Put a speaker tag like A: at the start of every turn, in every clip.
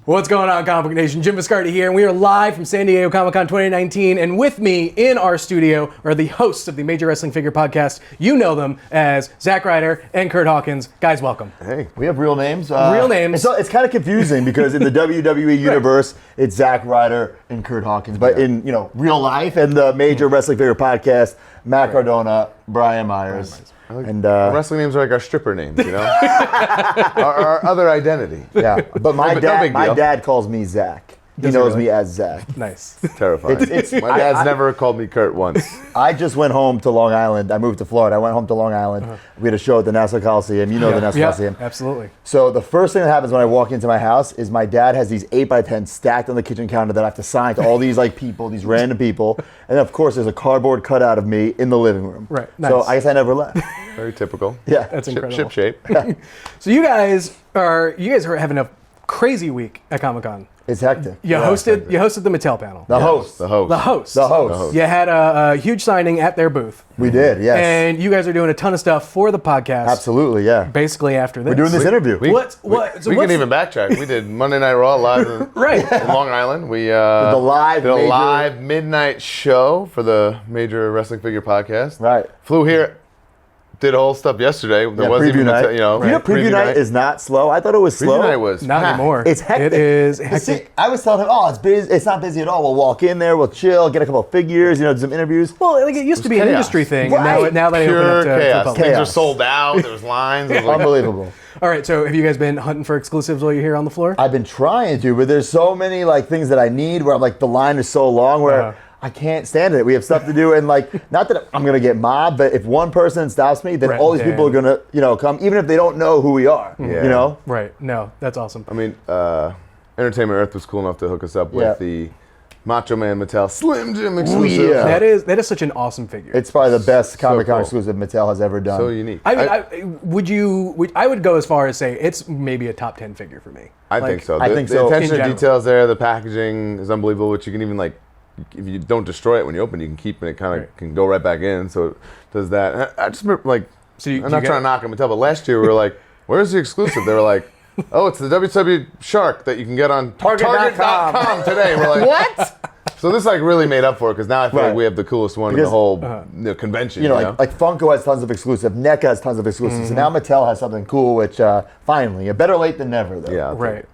A: What's going on, Comic Book Nation? Jim Viscardi here, and we are live from San Diego Comic-Con 2019. And with me in our studio are the hosts of the Major Wrestling Figure Podcast. You know them as Zack, Ryder, and Curt Hawkins. Guys, welcome.
B: Hey, we have real names.
A: Real names.
B: It's kind of confusing because in the WWE universe, it's Zack, Ryder, and Curt Hawkins. But in real life and the Major Wrestling Figure Podcast, Matt Cardona, Brian Myers.
C: And wrestling names are like our stripper names, our other identity.
B: Yeah, but my dad calls me Zack. He knows me as Zack.
A: Nice.
C: Terrifying. My dad's never called me Curt once.
B: I just went home to Long Island. I moved to Florida. I went home to Long Island. We had a show at the Nassau Coliseum. You know the Nassau Coliseum.
A: Absolutely.
B: So the first thing that happens when I walk into my house is my dad has these 8x10 stacked on the kitchen counter that I have to sign to all these people, these random people. And of course, there's a cardboard cutout of me in the living room.
A: Right. Nice.
B: So I guess I never left.
C: Very typical.
B: Yeah.
A: That's incredible.
C: Ship shape.
A: So you guys are having a crazy week at Comic-Con.
B: It's hectic.
A: You hosted the Mattel panel.
B: The host.
A: The host.
B: You
A: had a huge signing at their booth.
B: We did, yes.
A: And you guys are doing a ton of stuff for the podcast.
B: Absolutely, yeah.
A: Basically after this.
B: We're doing this interview.
C: We can even backtrack. We did Monday Night Raw live in Long Island. We did a live midnight show for the Major Wrestling Figure Podcast.
B: Right.
C: Flew here. Did whole stuff yesterday. There wasn't
B: preview
C: even
B: night.
C: Preview
B: night is not slow. I thought it was slow.
C: Preview night was
A: not anymore.
B: It's hectic.
A: It is hectic.
B: See, I was telling him, it's busy. It's not busy at all. We'll walk in there, we'll chill, get a couple of figures, do some interviews.
A: Well, it used to be an industry thing.
B: Right.
A: Now they open up to
C: chaos.
A: public.
C: Things are sold out. There was lines. It was
B: Unbelievable.
A: All right, so have you guys been hunting for exclusives while you're here on the floor?
B: I've been trying to, but there's so many things that I need where the line is so long where I can't stand it. We have stuff to do, and not that I'm gonna get mobbed, but if one person stops me, then all these people are gonna come, even if they don't know who we are.
A: Right. No, that's awesome.
C: I mean, Entertainment Earth was cool enough to hook us up with the Macho Man Mattel Slim Jim exclusive.
A: That is such an awesome figure.
B: It's probably the best Comic-Con exclusive Mattel has ever done.
C: So unique.
A: I would go as far as say it's maybe a top 10 figure for me.
C: I think so.
B: I think so.
C: The attention to details there, the packaging is unbelievable, which you can even if you don't destroy it when you open, you can keep it. It kind of can go right back in. So it does that. I just remember I'm not trying to knock on Mattel, but last year we were like, "Where's the exclusive?" They were like, "Oh, it's the WWE Shark that you can get on Target.com today." We're like,
B: "What?"
C: So this really made up for it because now I feel like we have the coolest one in the whole convention.
B: Like Funko has tons of exclusive, NECA has tons of exclusives, and now Mattel has something cool, which finally, better late than never, though.
C: Yeah.
A: Right.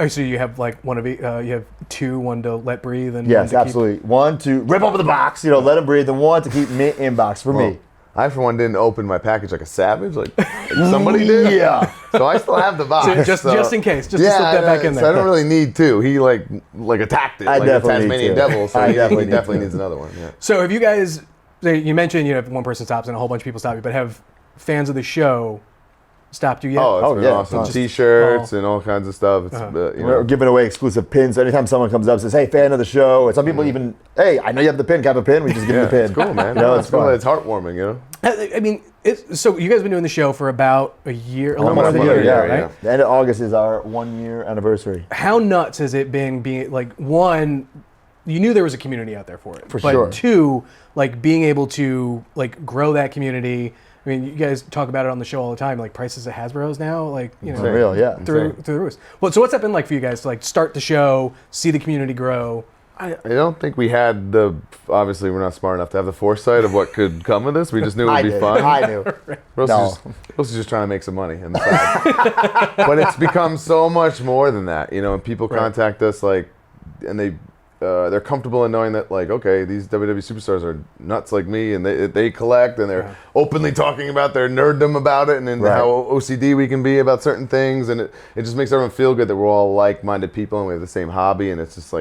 A: So you have one of you have two, one to let breathe, and
B: yes, absolutely. One to rip open the box, let him breathe, and one to keep me in box for me.
C: I, for one, didn't open my package like a savage, like somebody did.
B: Yeah.
C: So I still have the box.
A: So just in case, just to slip that back in there.
C: So I don't really need two. He attacked it like a Tasmanian devil, so he definitely needs another one. Yeah.
A: So have you guys, you mentioned if one person stops and a whole bunch of people stop you, but have fans of the show stopped you yet?
C: Oh, it's been awesome. T-shirts and all kinds of stuff.
B: We're giving away exclusive pins. So anytime someone comes up and says, "Hey, fan of the show," and some people even, "Hey, I know you have the pin. Can I have a pin?" We just give them the pin.
C: It's cool, man.
B: It's
C: cool.
B: fun.
C: It's heartwarming,
A: I mean, so you guys have been doing the show for about a year, a little more than a
B: year,
A: right?
B: Yeah. The end of August is our 1 year anniversary.
A: How nuts has it been being one, you knew there was a community out there for it.
B: But
A: sure. Two, being able to grow that community. I mean, you guys talk about it on the show all the time, prices at Hasbro's now,
B: For real, yeah.
A: Through the roof. Well, so what's that been like for you guys to start the show, see the community grow?
C: I don't think we had obviously we're not smart enough to have the foresight of what could come of this. We just knew it would be fun.
B: I knew.
C: Rose is just trying to make some money on the side. But it's become so much more than that, and people contact us and they're comfortable in knowing that okay, these WWE superstars are nuts like me, and they collect, and they're openly talking about their nerddom about it, and how OCD we can be about certain things, and it just makes everyone feel good that we're all like-minded people and we have the same hobby, and it's just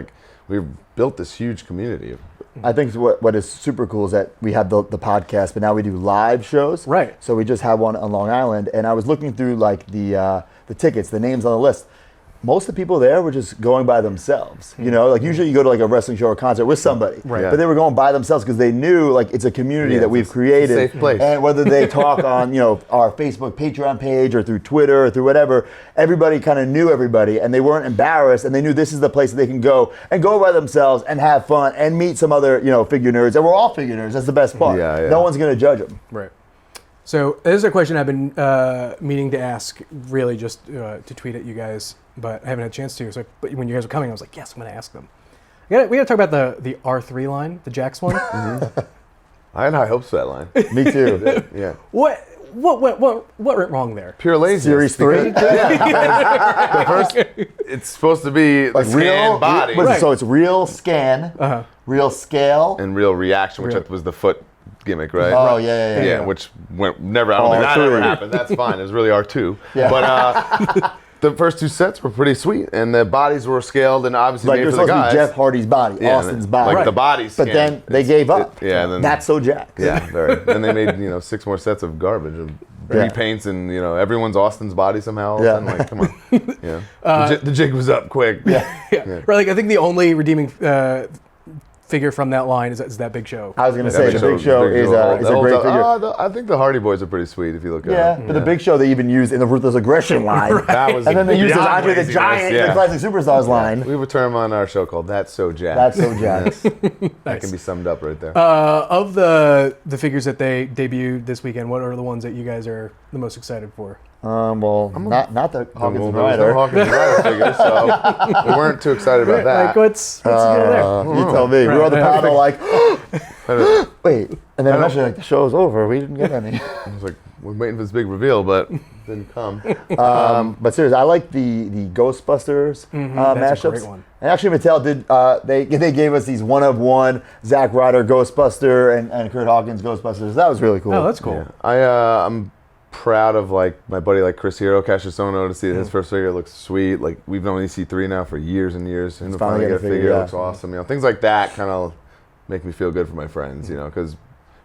C: we've built this huge community.
B: I think what is super cool is that we have the podcast, but now we do live shows.
A: Right.
B: So we just had one on Long Island, and I was looking through the tickets, the names on the list. Most of the people there were just going by themselves. Usually you go to a wrestling show or concert with somebody, but they were going by themselves because they knew it's a community that we've created.
C: It's a safe place.
B: And whether they talk on our Facebook Patreon page or through Twitter or through whatever, everybody kind of knew everybody, and they weren't embarrassed, and they knew this is the place that they can go by themselves and have fun and meet some other figure nerds. And we're all figure nerds. That's the best part. No one's going to judge them.
A: Right. So this is a question I've been meaning to ask, really just to tweet at you guys, but I haven't had a chance to. So when you guys were coming, I was like, yes, I'm going to ask them. We got to talk about the R3 line, the Jax one.
C: I had high hopes for that line.
B: Me too.
C: Yeah.
A: What went wrong there?
C: Pure laziness.
B: Series 3?
C: Yeah. The first, it's supposed to be like scan body.
B: So it's real scan, real scale.
C: And real reaction, which was the foot gimmick, right?
B: Oh, yeah.
C: Yeah, which went never, I don't think that
B: R2.
C: ever happened. That's fine. It was really R2.
B: Yeah.
C: But the first 2 sets were pretty sweet, and the bodies were scaled and obviously
B: Like
C: made
B: they're
C: for the
B: supposed
C: guys.
B: to be Jeff Hardy's body, Austin's body.
C: Like the bodies.
B: But then they gave up.
C: Then
B: That's so Jax.
C: Yeah, very. Then they made 6 more sets of garbage, of repaints, and everyone's Austin's body somehow.
B: Yeah.
C: And like, come on. Yeah. The jig was up quick.
A: Yeah. Right, like I think the only redeeming figure from that line is that Big Show.
B: I was going to say, the Big Show is a great figure.
C: I think the Hardy Boys are pretty sweet if you look at them.
B: But the Big Show they even used in the Ruthless Aggression line.
C: That was
B: and then they used this
C: beyond
B: Andre the
C: laziness,
B: Giant in the Classic Superstars line.
C: We have a term on our show called "That's So Jax."
B: That's so Jax.
C: That can be summed up right there.
A: Of the figures that they debuted this weekend, what are the ones that you guys are the most excited for?
B: Not the Hawkins and
C: There was
B: Ryder.
C: no Hawkins and Ryder figure, so we weren't too excited about that.
A: Like what's the deal there?
B: You tell me. We were on the panel like, wait. And then eventually like, the show's over. We didn't get any.
C: I was like, we're waiting for this big reveal, but it didn't come.
B: But seriously, I like the Ghostbusters
A: That's
B: mashups.
A: a great one.
B: And actually, Mattel did. They gave us these 1-of-1 Zack Ryder Ghostbuster and Curt Hawkins Ghostbusters. That was really cool.
A: Oh, that's cool.
C: Yeah. I'm proud of like my buddy like Chris Hero, Cassius Ono, to see that his first figure looks sweet. Like we've known EC3 now for years and years, and to finally get a figure looks awesome. Things like that kind of make me feel good for my friends. Because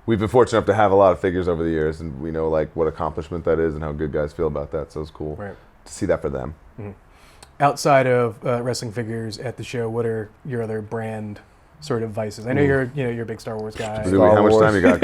C: we've been fortunate enough to have a lot of figures over the years, and we know like what accomplishment that is and how good guys feel about that. So it's cool to see that for them.
A: Outside of wrestling figures at the show, what are your other brand sort of vices? I know you're a big Star Wars guy.
C: How much time you got?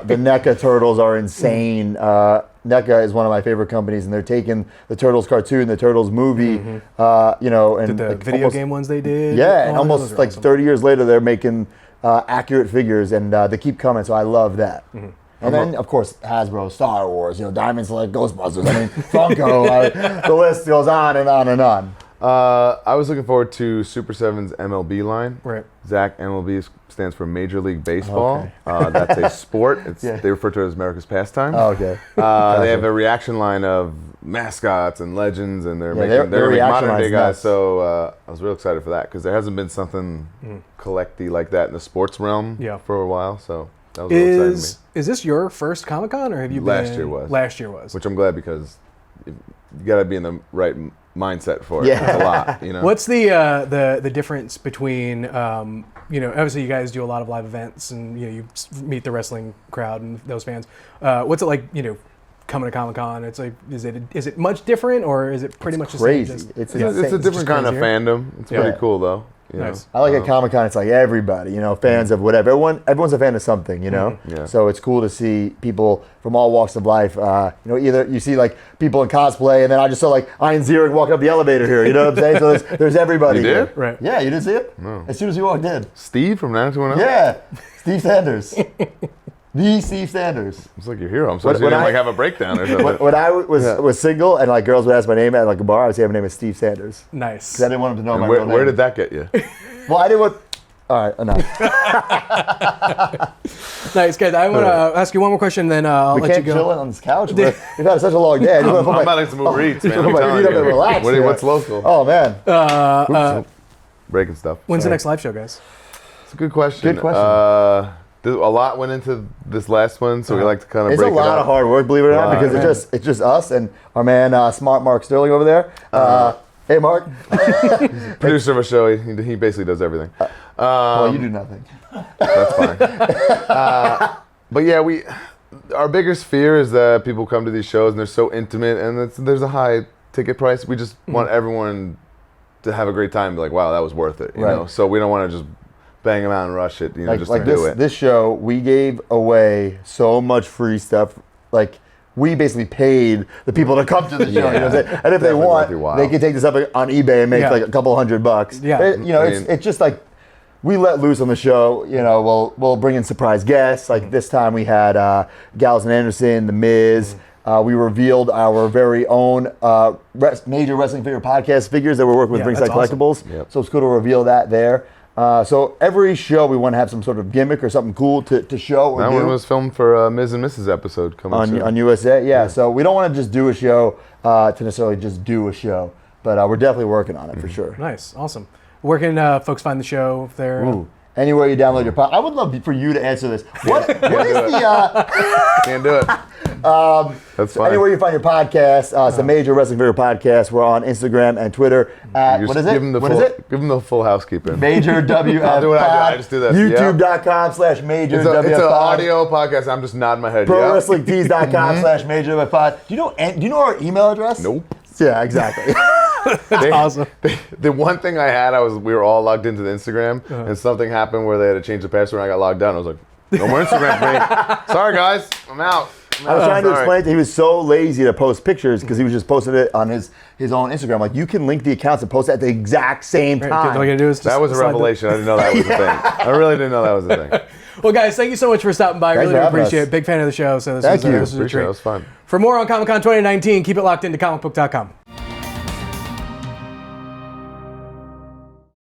B: The NECA Turtles are insane. NECA is one of my favorite companies, and they're taking the Turtles cartoon, the Turtles movie, and
A: the
B: like
A: video game ones they did.
B: Yeah, and almost like awesome. 30 years later, they're making accurate figures, and they keep coming. So I love that. And then, of course, Hasbro, Star Wars, Diamond Select, Ghostbusters. I mean, Funko. The list goes on and on and on.
C: I was looking forward to Super 7's MLB line.
A: Right.
C: Zack, MLB stands for Major League Baseball. Okay. That's a sport. They refer to it as America's pastime.
B: Oh, okay.
C: They have a reaction line of mascots and legends, and they're making modern day guys. So I was real excited for that because there hasn't been something collecty like that in the sports realm for a while. So that was real exciting to me.
A: Is this your first Comic-Con, or have you been? Last year was.
C: Which I'm glad, because you got to be in the right mindset for it. Yeah. It's a lot,
A: What's the difference between obviously you guys do a lot of live events, and you meet the wrestling crowd and those fans. What's it like, coming to Comic-Con? It's like, is it much different, or is it pretty much
B: crazy?
A: the same?
B: It's
C: a different kind of fandom. It's pretty cool though.
A: Nice.
B: I like at Comic-Con, it's like everybody, fans of whatever. Everyone's a fan of something,
C: Yeah.
B: So it's cool to see people from all walks of life. Either you see like people in cosplay, and then I just saw like Ian Ziering walking up the elevator here. You know what I'm saying? So there's everybody.
C: You did?
B: Here.
A: Right.
B: Yeah, you didn't see it?
C: No.
B: As soon as you walked in.
C: Steve from 90210?
B: Yeah, Steve Sanders. The Steve Sanders.
C: It's like your hero. I'm supposed to have a breakdown or something.
B: When I was single and like girls would ask my name at like a bar, I would say my name is Steve Sanders.
A: Nice.
B: Because I didn't want them to know my real name.
C: Where did that get you?
B: Well, I didn't want. All right, enough.
A: Nice, guys. I want to ask you one more question, then I'll let you go.
B: We can't chill on this couch. We've had such a long day.
C: I'm about to get some Uber Eats, man.
B: Relax.
C: What's local?
B: Oh man.
C: Breaking stuff.
A: When's the next live show, guys?
C: It's a good question.
B: Good question.
C: A lot went into this last one, so we like to kind of
B: it's
C: break it up.
B: It's a lot of hard work, believe it or not, because it's just us and our man, Smart Mark Sterling over there. Hey, Mark.
C: Producer of a show. He basically does everything.
B: Well, you do nothing.
C: That's fine. But yeah, our biggest fear is that people come to these shows and they're so intimate, and there's a high ticket price. We just want everyone to have a great time and be like, wow, that was worth it. You know? So we don't want to just bang them out and rush it, just to do it.
B: This show, we gave away so much free stuff. Like, we basically paid the people to come to the show. And if they want, they can take this up on eBay and make like a couple $100.
A: Yeah.
B: It's just like we let loose on the show. You know, we'll bring in surprise guests. Like this time we had Gallows and Anderson, The Miz. We revealed our very own major wrestling figure podcast figures that we're working with Ringside Collectibles. Yep. So it's cool to reveal that there. So every show we want to have some sort of gimmick or something cool to show.
C: That one was filmed for Ms. and Mrs. episode coming soon.
B: On USA, yeah. So we don't want to just do a show to necessarily just do a show, but we're definitely working on it for sure.
A: Nice, awesome. Where can folks find the show if they're...
B: Anywhere you download your podcast. I would love for you to answer this. What is the...
C: Can't do it. That's fine.
B: Anywhere you find your podcast, it's a Major Wrestling Figure Podcast. We're on Instagram and Twitter at,
C: What is it? Give them the full housekeeping.
B: Major WF
C: I'll do what I do. I just do this.
B: YouTube.com/Major WF Pod.
C: It's an audio podcast. I'm just nodding my head.
B: ProWrestlingTees.com/Major WF Pod. Do you know our email address?
C: Nope.
B: Yeah, exactly.
A: That's awesome.
C: The one thing I had, we were all logged into the Instagram, and something happened where they had to change the password, and I got logged out, and I was like, no more Instagram for me. Sorry, guys. I'm out.
B: I was trying to explain to him, he was so lazy to post pictures because he was just posting it on his own Instagram. Like, you can link the accounts and post it at the exact same time.
A: All you gotta do is just
C: that was a revelation. I didn't know that was a thing. I really didn't know that was a thing.
A: Well, guys, thank you so much for stopping by.
B: Thanks
A: Really
B: for having
A: appreciate
B: us.
A: it. Big fan of the show. So this
B: Thank you.
A: was a treat.
C: It was fun.
A: For more on Comic-Con 2019, keep it locked into Comicbook.com.